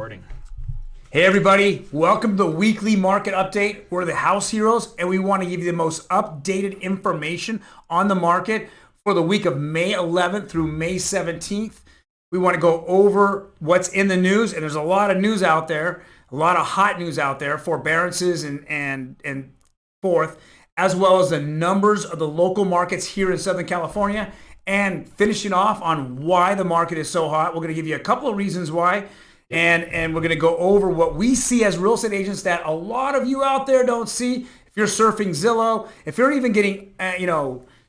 Recording. Hey everybody, welcome to the weekly market update. We're the house heroes and we want to give you the most updated information on the market for the week of May 11th through May 17th. We want to go over what's in the news, and there's a lot of news out there, a lot of hot news out there, forbearances and forth, as well as the numbers of the local markets here in Southern California, and finishing off on why the market is so hot. We're going to give you a couple of reasons why. And we're going to go over what we see as real estate agents that a lot of you out there don't see. If you're surfing Zillow, if you're even getting,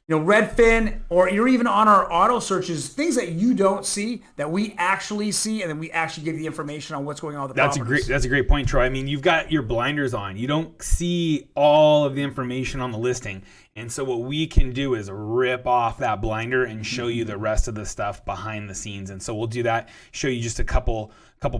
Redfin, or you're even on our auto searches, things that you don't see that we actually see, and then we actually give you the information on what's going on with the properties. That's a great point, Troy. I mean, you've got your blinders on. You don't see all of the information on the listing. And so what we can do is rip off that blinder and show you the rest of the stuff behind the scenes. And so we'll do that, show you just a couple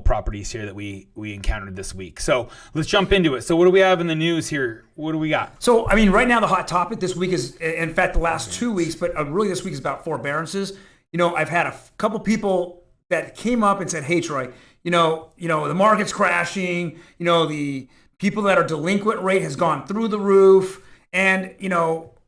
properties here that we encountered this week. So let's jump into it. So what do we have in the news here? What do we got? So, I mean, right now the hot topic this week is, in fact, the last 2 weeks, but really this week is about forbearances. You know, I've had a couple people that came up and said, hey, Troy, the market's crashing. The people that are delinquent rate has gone through the roof. And,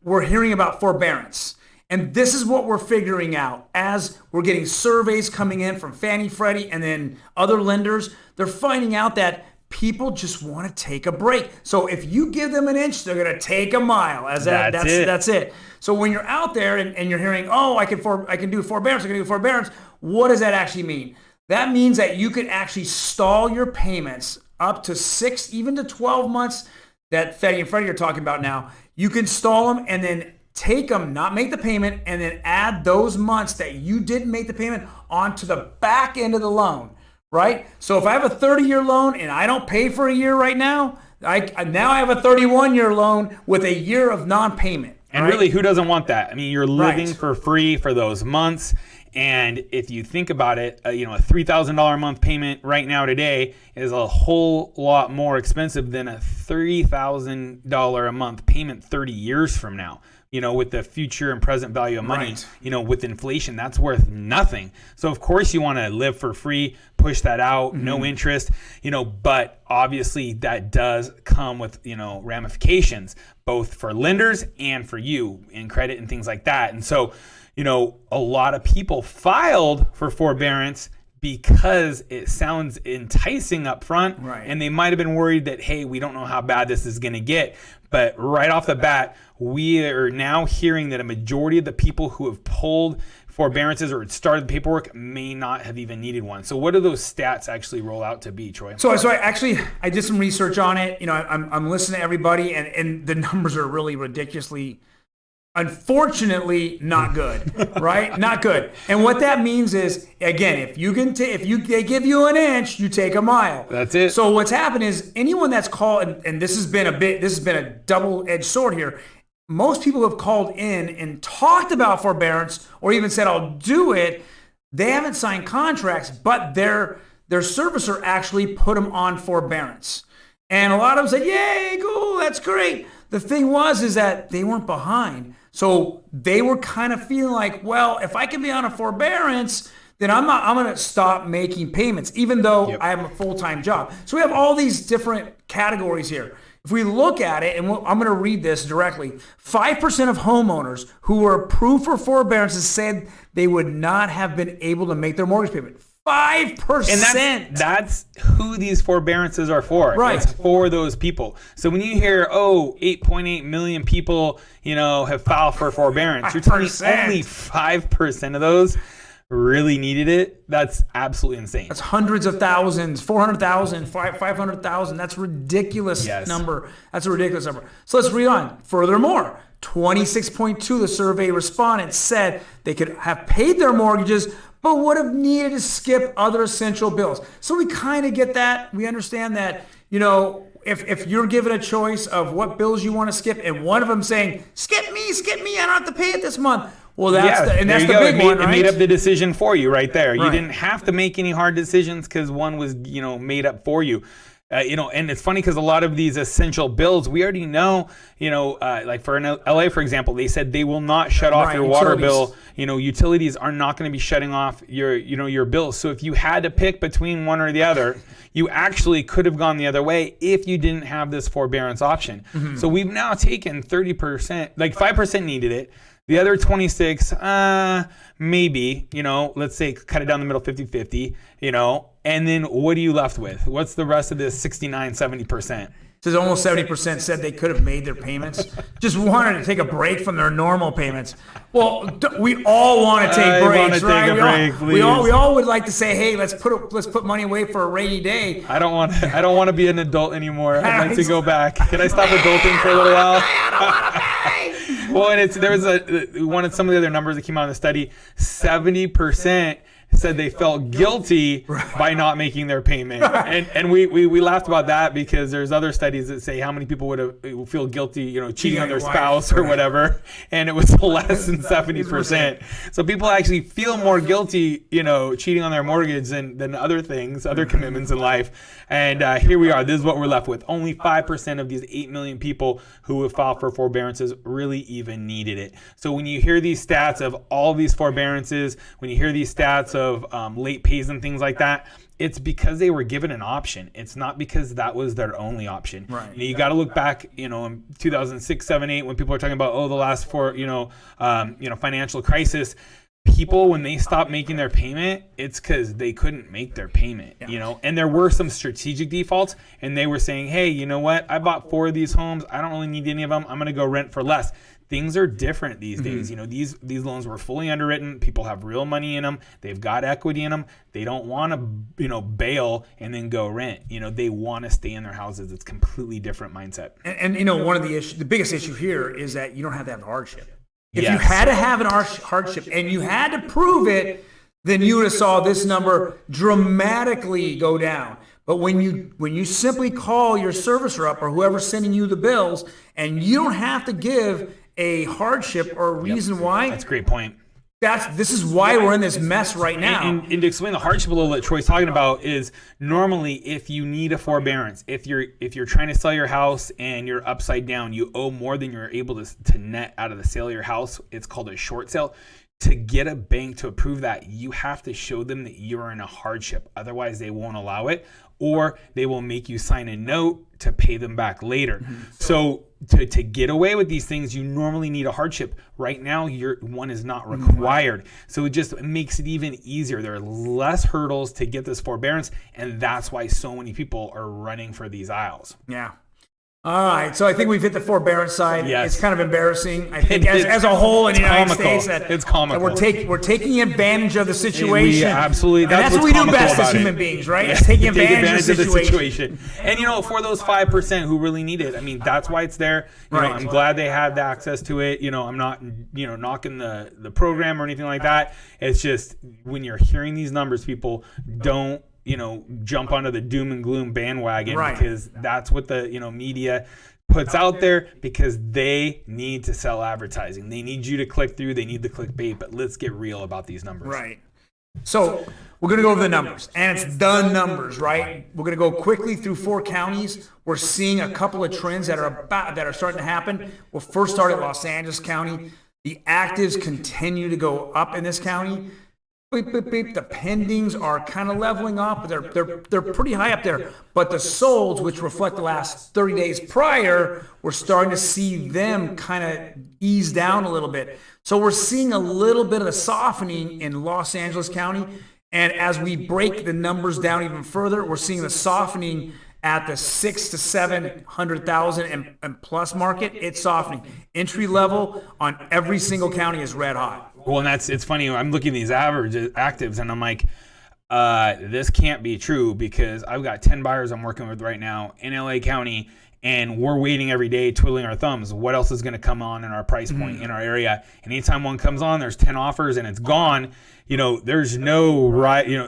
we're hearing about forbearance. And this is what we're figuring out as we're getting surveys coming in from Fannie, Freddie, and then other lenders. They're finding out that people just want to take a break. So if you give them an inch, they're going to take a mile. That's it. So when you're out there and you're hearing, oh, I can do forbearance, what does that actually mean? That means that you could actually stall your payments up to 6, even to 12 months that Fannie and Freddie are talking about now. You can stall them and then take them, not make the payment, and then add those months that you didn't make the payment onto the back end of the loan, right? So if I have a 30-year loan and I don't pay for a year right now, I have a 31-year loan with a year of non-payment. And really, who doesn't want that? I mean, you're living for free for those months. And if you think about it, a $3,000 a month payment right now today is a whole lot more expensive than a $3,000 a month payment 30 years from now. With the future and present value of money, with inflation, that's worth nothing. So of course you want to live for free, push that out, no interest, but obviously that does come with, ramifications, both for lenders and for you in credit and things like that. And so, a lot of people filed for forbearance because it sounds enticing up front, and they might have been worried that, hey, we don't know how bad this is going to get. But right off the bat, we are now hearing that a majority of the people who have pulled forbearances or started the paperwork may not have even needed one. So what do those stats actually roll out to be, Troy? So I did some research on it. I'm listening to everybody, and the numbers are really ridiculously, unfortunately, not good, right? Not good. And what that means is, again, if they give you an inch, you take a mile. That's it. So what's happened is anyone that's called, and this has been a double-edged sword here. Most people have called in and talked about forbearance, or even said, I'll do it. They haven't signed contracts, but their servicer actually put them on forbearance. And a lot of them said, yay, cool, that's great. The thing is that they weren't behind. So they were kind of feeling like, well, if I can be on a forbearance, then I'm going to stop making payments, even though I have a full-time job. So we have all these different categories here. If we look at it, and I'm going to read this directly, 5% of homeowners who were approved for forbearances said they would not have been able to make their mortgage payment. 5%. And that's who these forbearances are for. Right. It's for those people. So when you hear, 8.8 million people, have filed for forbearance, you're telling me only 5% of those really needed it? That's absolutely insane. That's hundreds of thousands, 400,000, 500,000. That's ridiculous number. That's a ridiculous number. So let's read on. Furthermore, 26.2% of the survey respondents said they could have paid their mortgages, but would have needed to skip other essential bills. So we kind of get that. We understand that, if you're given a choice of what bills you want to skip, and one of them saying, skip me, I don't have to pay it this month. Well, that's the big one, right? It made up the decision for you right there. You didn't have to make any hard decisions because one was, made up for you. And it's funny because a lot of these essential bills, we already know, like for LA, for example, they said they will not shut off your water bill. Utilities are not going to be shutting off your bills. So if you had to pick between one or the other, you actually could have gone the other way if you didn't have this forbearance option. So we've now taken 30%, like 5% needed it. The other 26, maybe, let's say cut it down the middle 50-50, and then what are you left with? What's the rest of this 69, 70%? So almost 70% said they could have made their payments. Just wanted to take a break from their normal payments. Well, we all want to take breaks, right? We all would like to say, hey, let's put money away for a rainy day. I don't want to be an adult anymore. I'd like to go back. Can I stop adulting for a little while? Well, and some of the other numbers that came out in the study, 70% said they felt guilty by not making their payment. And we laughed about that because there's other studies that say how many people would feel guilty, cheating on their spouse or whatever. And it was less than 70%. So people actually feel more guilty, cheating on their mortgage than other things, other commitments in life. And here we are. This is what we're left with. Only 5% of these 8 million people who have filed for forbearances really even needed it. So when you hear these stats of all these forbearances, when you hear these stats of late pays and things like that, it's because they were given an option. It's not because that was their only option. Right. You got to look back, in 2006, 7, 8, when people are talking about, the last four, financial crisis. People, when they stopped making their payment, it's because they couldn't make their payment, and there were some strategic defaults, and they were saying, hey, you know what? I bought 4 of these homes. I don't really need any of them. I'm going to go rent for less. Things are different these days. These loans were fully underwritten. People have real money in them. They've got equity in them. They don't want to, bail and then go rent. They want to stay in their houses. It's a completely different mindset. And one of the biggest issue here is that you don't have to have a hardship. If you had to have an hardship and you had to prove it, then you would have saw this number dramatically go down. But when you simply call your servicer up or whoever's sending you the bills, and you don't have to give a hardship or a reason why. That's a great point. This is why we're in this mess right now. And to explain the hardship a little that Troy's talking about is normally if you need a forbearance, if you're trying to sell your house and you're upside down, you owe more than you're able to net out of the sale of your house. It's called a short sale. To get a bank to approve that, you have to show them that you're in a hardship. Otherwise, they won't allow it, or they will make you sign a note to pay them back later. So to get away with these things, you normally need a hardship. Right now, your one is not required. So it just makes it even easier. There are less hurdles to get this forbearance, and that's why so many people are running for these aisles. Yeah. All right, so I think we've hit the forbearance side. Yes. It's kind of embarrassing. I think as a whole in the United States, it's comical. We're taking advantage of the situation. Absolutely. That's what we do best as human beings, right? It's taking advantage of the situation. And for those 5% who really need it, that's why it's there. I'm glad they had the access to it. I'm not knocking the program or anything like that. It's just when you're hearing these numbers, people don't jump onto the doom and gloom bandwagon, because that's what the media puts out there, because they need to sell advertising. They need you to click through. They need the clickbait. But let's get real about these numbers. Right. So we're going to go over the numbers, and it's the numbers, right? We're going to go quickly through 4 counties. We're seeing a couple of trends that are starting to happen. We'll first start at Los Angeles County. The actives continue to go up in this county. Beep, beep, beep. The pendings are kind of leveling off, but they're pretty high up there. But the solds, which reflect the last 30 days prior, we're starting to see them kind of ease down a little bit. So we're seeing a little bit of a softening in Los Angeles County. And as we break the numbers down even further, we're seeing the softening at the 600,000 to 700,000 and plus market. It's softening. Entry level on every single county is red hot. Well, and it's funny. I'm looking at these average actives, and I'm like, this can't be true, because I've got 10 buyers I'm working with right now in LA County, and we're waiting every day, twiddling our thumbs. What else is going to come on in our price point in our area? And anytime one comes on, there's 10 offers and it's gone. There's no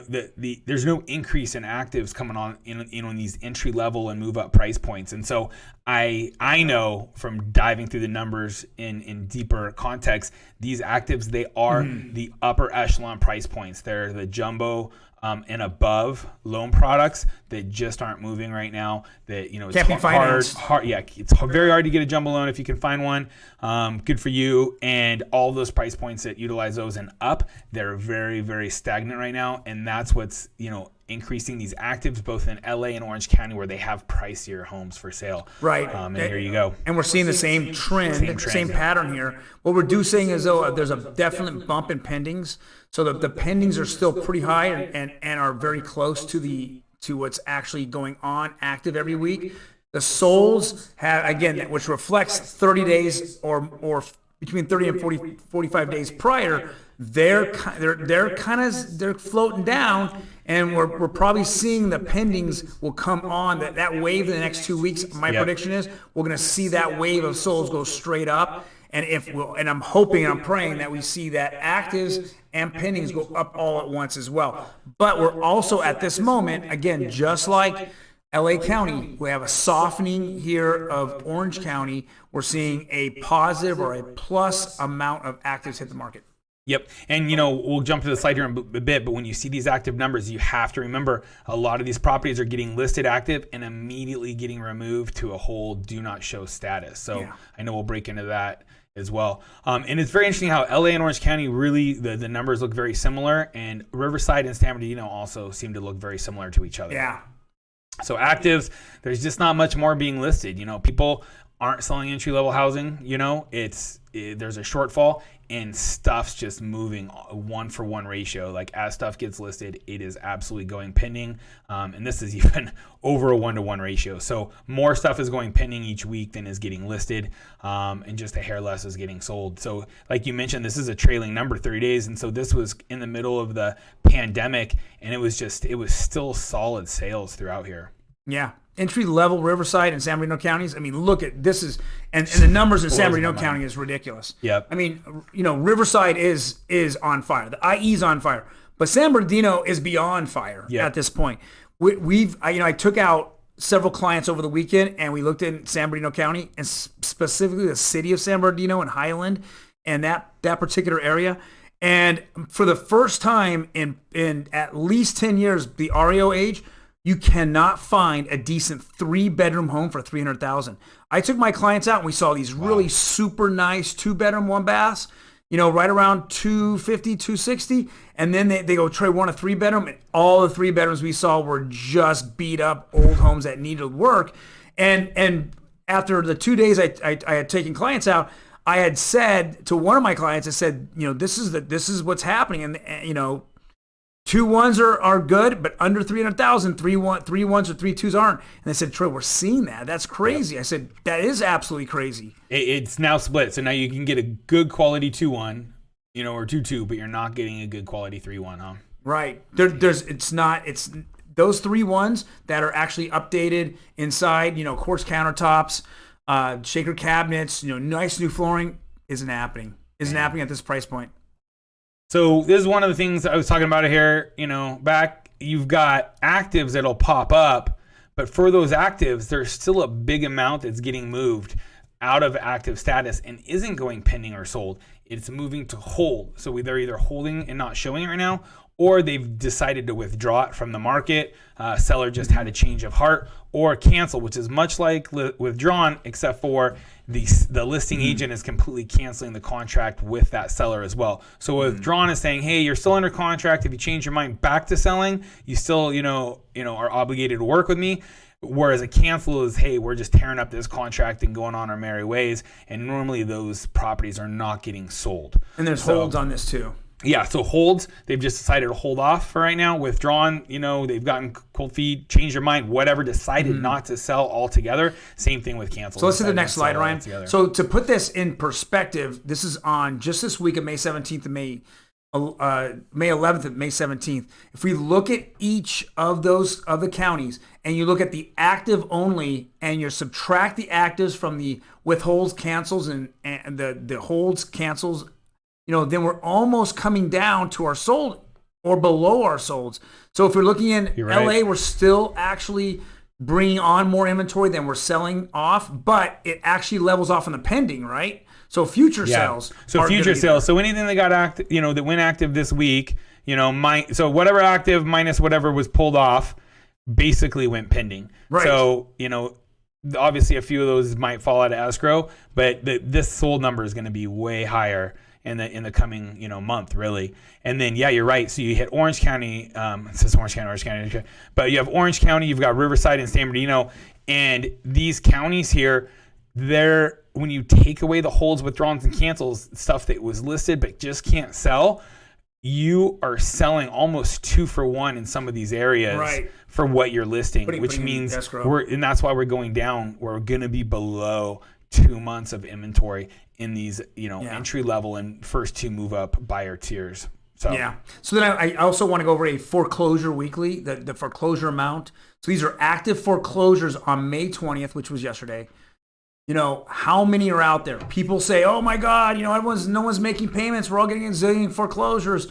there's no increase in actives coming on in these entry level and move up price points. And so I know from diving through the numbers in deeper context, these actives, they are the upper echelon price points. They're the jumbo and above loan products that just aren't moving right now. That it's hard. Yeah, it's very hard to get a jumbo loan if you can find one. Good for you. And all those price points that utilize those and up, they're very, very stagnant right now. And that's what's increasing these actives both in LA and Orange County where they have pricier homes for sale. Right. And there you go. And we're seeing the same trend, same pattern here. What we're seeing is though there's a definite bump in pendings. So the pendings are still pretty high and are very close to what's actually going on active every week. The solds have, again, which reflects 30 days or between 30 and 45 days prior, they're floating down, and we're probably seeing the pendings will come on that wave in the next 2 weeks. My prediction is we're going to see that wave of solds go straight up, and I'm hoping and I'm praying that we see that actives and pendings go up all at once as well. But we're also at this moment, again, just like LA County, we have a softening here of Orange County. We're seeing a positive or a plus amount of actives hit the market. Yep. And, we'll jump to the slide here in a bit, but when you see these active numbers, you have to remember a lot of these properties are getting listed active and immediately getting removed to a hold do not show status. So I know we'll break into that as well. And it's very interesting how LA and Orange County really, the numbers look very similar, and Riverside and San Bernardino also seem to look very similar to each other. Yeah. So actives, there's just not much more being listed. People aren't selling entry-level housing. There's a shortfall, and stuff's just moving 1-for-1 ratio. Like as stuff gets listed, it is absolutely going pending. And this is even over a 1-to-1 ratio. So more stuff is going pending each week than is getting listed, and just a hair less is getting sold. So like you mentioned, this is a trailing number, 30 days. And so this was in the middle of the pandemic, and it was still solid sales throughout here. Yeah. Entry-level Riverside and San Bernardino counties. I mean, look at this and the numbers in San Bernardino County is ridiculous. Yep. I mean, Riverside is on fire. The IE is on fire, but San Bernardino is beyond fire at this point. I took out several clients over the weekend, and we looked in San Bernardino County and specifically the city of San Bernardino and Highland and that particular area. And for the first time in at least 10 years, the REO age, you cannot find a decent 3-bedroom home for $300,000. I took my clients out and we saw these really super nice 2-bedroom, 1-baths, right around $250,000, $260,000. And then they go, Troy, want a 3-bedroom? And all the 3-bedrooms we saw were just beat up old homes that needed work. And after the 2 days I had taken clients out, I had said to one of my clients, I said, this is what's happening. And 2 1s are good, but under 300,000, 3 1s or 3 2s aren't. And they said, Troy, we're seeing that. That's crazy. Yep. I said, that is absolutely crazy. It's now split. So now you can get a good quality 2-1, or 2-2, but you're not getting a good quality 3-1, huh? Right. It's those 3 1s that are actually updated inside, quartz countertops, shaker cabinets, nice new flooring isn't happening. Isn't happening at this price point. So this is one of the things I was talking about here, back. You've got actives that'll pop up, but for those actives, there's still a big amount that's getting moved out of active status and isn't going pending or sold. It's moving to hold. So they're either holding and not showing it right now, or they've decided to withdraw it from the market. Seller just had a change of heart, or cancel, which is much like withdrawn, except for the listing agent is completely canceling the contract with that seller as well. So withdrawn is saying, hey, you're still under contract. If you change your mind back to selling, you still, are obligated to work with me. Whereas a cancel is, hey, we're just tearing up this contract and going on our merry ways. And normally those properties are not getting sold. And there's holds on this too. Yeah, so holds, they've just decided to hold off for right now. Withdrawn, they've gotten cold feet, changed their mind, whatever, decided not to sell altogether. Same thing with cancel. So let's see the next slide, Ryan. So to put this in perspective, this is on just this week of May 17th and May 11th and May 17th. If we look at each of the counties and you look at the active only and you subtract the actives from the withholds, cancels, and the holds, cancels, then we're almost coming down to our sold or below our solds. So if we're looking in LA, we're still actually bringing on more inventory than we're selling off, but it actually levels off on the pending, right? So future sales. So future sales. So anything that got active, that went active this week, so whatever active minus whatever was pulled off basically went pending. Right. So, obviously a few of those might fall out of escrow, but this sold number is going to be way higher. in the coming month, really. And then you're right. So you hit Orange County. It says Orange County, but you have Orange County. You've got Riverside and San Bernardino, and these counties here, when you take away the holds, withdrawals, and cancels, stuff that was listed but just can't sell, you are selling almost 2 for 1 in some of these areas for what you're listing, which means and that's why we're going down. We're going to be below 2 months of inventory in these, entry level and first to move up buyer tiers. So then I also want to go over a foreclosure weekly, the foreclosure amount. So these are active foreclosures on May 20th, which was yesterday. How many are out there? People say, oh my God, no one's making payments. We're all getting a zillion foreclosures.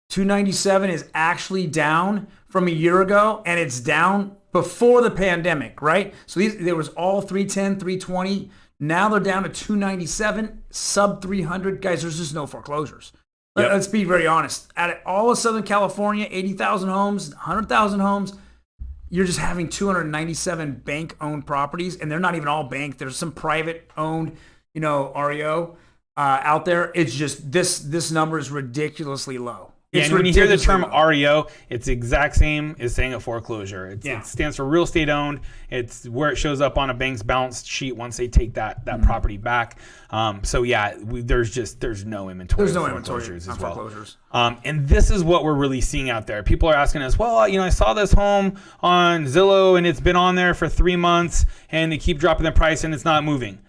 297 is actually down from a year ago, and it's down before the pandemic, right? So there was all 310, 320. Now they're down to 297, sub 300. Guys, there's just no foreclosures. Let's be very honest. At all of Southern California, 80,000 homes, 100,000 homes, you're just having 297 bank-owned properties, and they're not even all bank. There's some private-owned, REO out there. It's just this number is ridiculously low. And when you hear the term REO, it's the exact same as saying a foreclosure. It stands for real estate owned. It's where it shows up on a bank's balance sheet once they take that property back. There's no inventory. There's no foreclosures inventory as well. Foreclosures. And this is what we're really seeing out there. People are asking us, well, I saw this home on Zillow and it's been on there for 3 months and they keep dropping the price and it's not moving.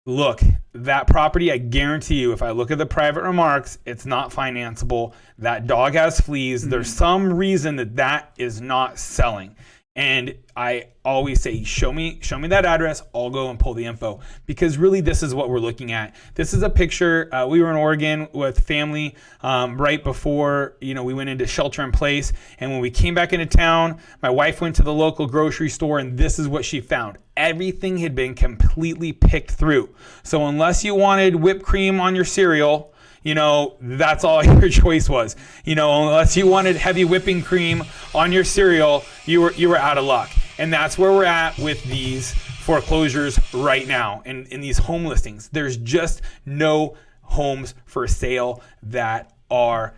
Look, that property, I guarantee you, if I look at the private remarks, it's not financeable. That dog has fleas. Mm-hmm. There's some reason that is not selling. And I always say, show me that address. I'll go and pull the info, because really this is what we're looking at. This is a picture. We were in Oregon with family right before we went into shelter in place. And when we came back into town, my wife went to the local grocery store, and this is what she found. Everything had been completely picked through. So unless you wanted whipped cream on your cereal, that's all your choice was. Unless you wanted heavy whipping cream on your cereal, you were out of luck. And that's where we're at with these foreclosures right now. In these home listings, there's just no homes for sale that are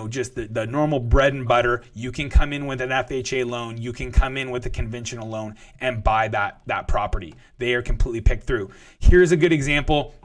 just the normal bread and butter. You can come in with an FHA loan. You can come in with a conventional loan and buy that property. They are completely picked through. Here's a good example.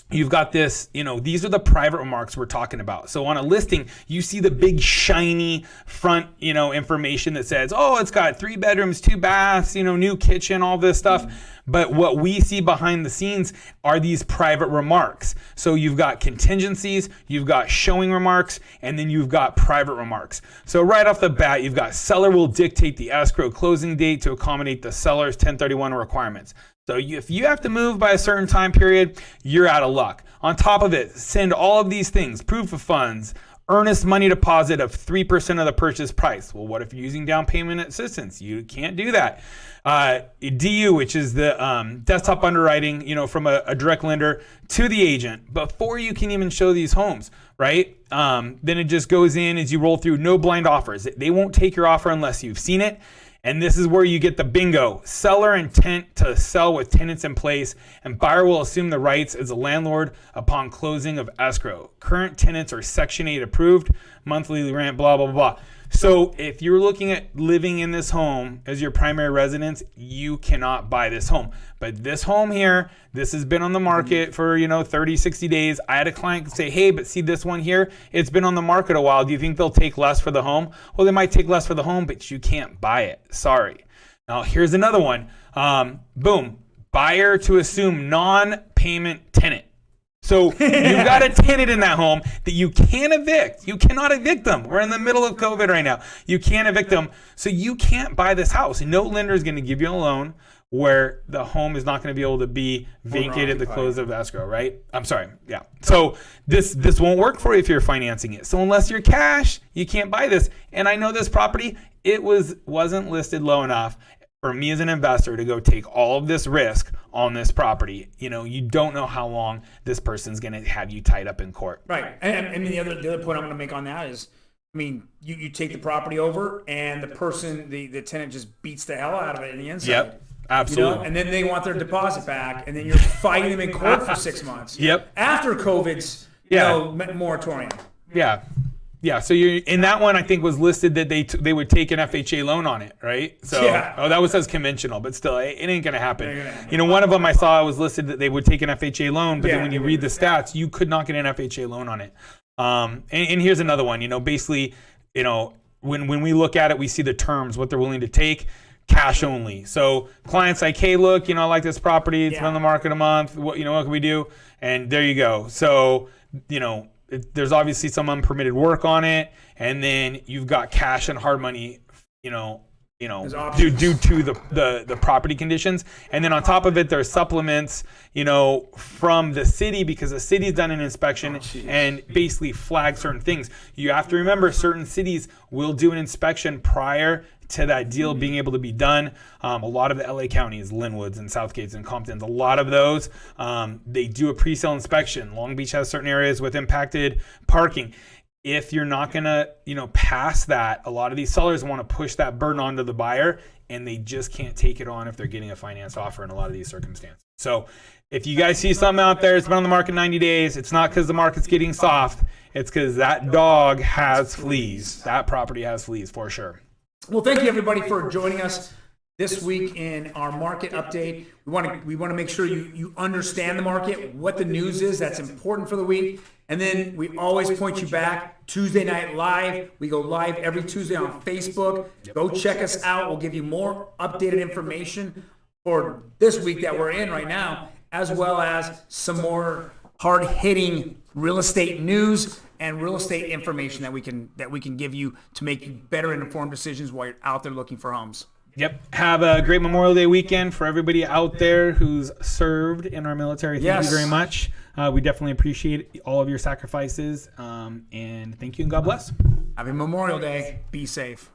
You've got this, these are the private remarks we're talking about. So on a listing, you see the big shiny front, information that says, oh, it's got 3 bedrooms, 2 baths, new kitchen, all this stuff. But what we see behind the scenes are these private remarks. So you've got contingencies, you've got showing remarks, and then you've got private remarks. So right off the bat, you've got seller will dictate the escrow closing date to accommodate the seller's 1031 requirements. So if you have to move by a certain time period, you're out of luck. On top of it, send all of these things: proof of funds, earnest money deposit of 3% of the purchase price. Well, what if you're using down payment assistance? You can't do that. DU, which is the desktop underwriting, from a direct lender to the agent before you can even show these homes, right? Then it just goes in as you roll through. No blind offers. They won't take your offer unless you've seen it. And this is where you get the bingo. Seller intent to sell with tenants in place, and buyer will assume the rights as a landlord upon closing of escrow. Current tenants are Section 8 approved, monthly rent, blah, blah, blah. So if you're looking at living in this home as your primary residence, you cannot buy this home. But this home here, this has been on the market for, 30, 60 days. I had a client say, hey, but see this one here? It's been on the market a while. Do you think they'll take less for the home? Well, they might take less for the home, but you can't buy it. Sorry. Now, here's another one. Boom. Buyer to assume non-payment tenant. So you've got a tenant in that home that you can't evict. You cannot evict them. We're in the middle of COVID right now. You can't evict them. So you can't buy this house. No lender is going to give you a loan where the home is not going to be able to be vacated at the close of escrow, right? I'm sorry. Yeah. So this won't work for you if you're financing it. So unless you're cash, you can't buy this. And I know this property, it wasn't listed low enough for me as an investor to go take all of this risk on this property. You don't know how long this person's going to have you tied up in court. Right. And the other point I'm going to make on that is, you take the property over and the person, the tenant just beats the hell out of it in the inside. Yep. Absolutely. And then they want their deposit back, and then you're fighting them in court for 6 months. Yep. After COVID's moratorium. Yeah. Yeah, so you're in that one. I think was listed that they would take an FHA loan on it, right? So that was says conventional, but still, it ain't gonna happen. One of them I saw was listed that they would take an FHA loan, but then when you read the stats, you could not get an FHA loan on it. And here's another one. Basically, when we look at it, we see the terms, what they're willing to take. Cash only. So clients like, hey, look, I like this property. It's been on the market a month. What can we do? And there you go. So there's obviously some unpermitted work on it, and then you've got cash and hard money, due to the property conditions. And then on top of it, there's supplements, from the city, because the city's done an inspection and basically flag certain things. You have to remember, certain cities will do an inspection prior to that deal being able to be done. A lot of the LA counties, Linwoods and Southgates and Comptons, a lot of those, they do a pre-sale inspection. Long Beach has certain areas with impacted parking. If you're not going to, pass that, a lot of these sellers want to push that burden onto the buyer, and they just can't take it on if they're getting a finance offer in a lot of these circumstances. So if you guys see something out there, it's been on the market 90 days, it's not because the market's getting soft. It's because that dog has fleas. That property has fleas for sure. Well, thank you everybody for joining us this week in our market update. We want to make sure you understand the market, what the news is. That's important for the week. And then we always point you back Tuesday Night Live. We go live every Tuesday on Facebook. Go check us out. We'll give you more updated information for this week that we're in right now, as well as some more hard-hitting real estate news and real estate information that we can give you to make you better informed decisions while you're out there looking for homes. Yep. Have a great Memorial Day weekend for everybody out there who's served in our military. Thank you very much. We definitely appreciate all of your sacrifices. And thank you, and God bless. Happy Memorial Day. Be safe.